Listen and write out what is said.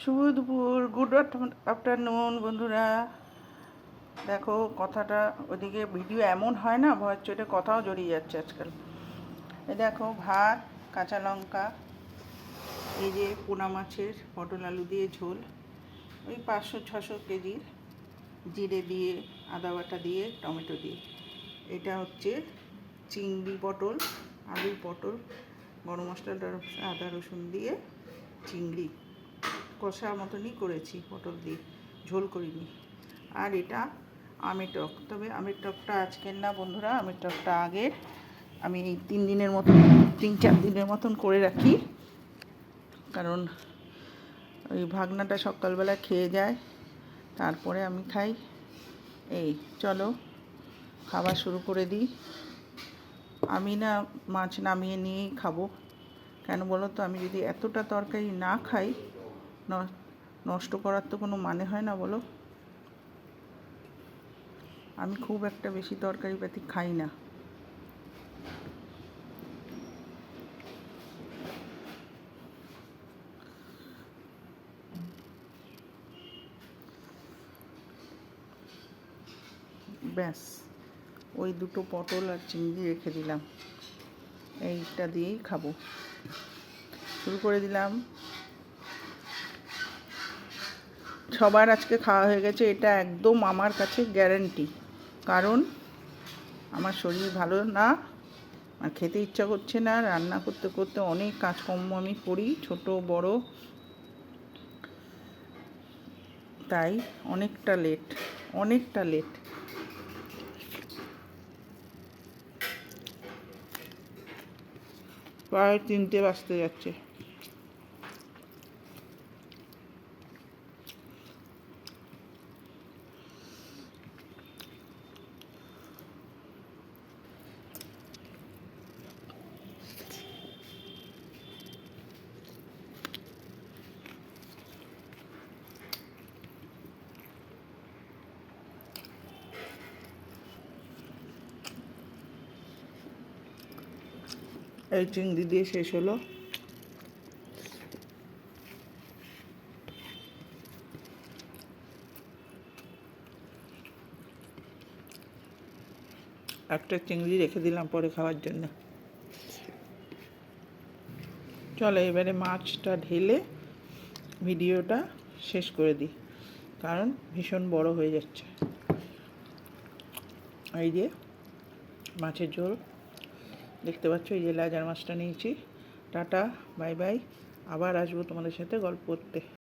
শুভ দুপুর, good afternoon বন্ধুরা। দেখো কথাটা ওদিকে ভিডিও এমন হয় না, ভয়ের চোটে কথাও জড়িয়ে যাচ্ছে আজকাল। এই দেখো ভাত, কাঁচা লঙ্কা, এই যে পোনা মাছের পটল আলু দিয়ে ঝোল, ওই 500-600 কেজির, জিরে দিয়ে, আদা বাটা দিয়ে, টমেটো দিয়ে। এটা হচ্ছে চিংড়ি পটল, আলু পটল, গরম মশলা আদা রসুন দিয়ে চিংড়ি কষা মতনই করেছি, পটল দিয়ে ঝোল করিনি। আর এটা আমের টক, তবে আমের টকটা আজকের না বন্ধুরা, আমের টকটা আগের। আমি এই 3-4 দিনের মতন করে রাখি, কারণ ওই ভাগনাটা সকালবেলা খেয়ে যায়, তারপরে আমি খাই। এই চলো খাওয়া শুরু করে দিই। আমি না মাছ নামিয়ে নিয়েই খাবো, কেন বলো তো? আমি যদি এতটা তরকারি না খাই, নষ্ট করার তো কোনো মানে হয় না বলো। আমি খুব একটা বেশি তরকারি পাতি খাই না। ব্যাস, ওই দুটো পটল আর চিংড়ি রেখে দিলাম, এইটা দিয়েই খাবো। শুরু করে দিলাম। সবার আজকে খাওয়া হয়ে গেছে, এটা একদম আমার কাছে গ্যারান্টি। কারণ আমার শরীর ভালো না, আর খেতে ইচ্ছা করছে না। রান্না করতে করতে অনেক কাজকর্ম আমি করি, ছোট বড়, তাই অনেকটা লেট। প্রায় 3টে বাজতে যাচ্ছে। এই চিংড়ি দিয়ে শেষ হলো। একটা চিংড়ি রেখে দিলাম পরে খাওয়ার জন্য। চলো এবারে মাছটা ঢেলে ভিডিওটা শেষ করে দিই, কারণ ভীষণ বড় হয়ে যাচ্ছে। এই যে মাছের ঝোল দেখতে পাচ্ছ, এই যে লাজার মাছটা নিয়েছি। টাটা, বাই বাই, আবার আসবো তোমাদের সাথে গল্প করতে।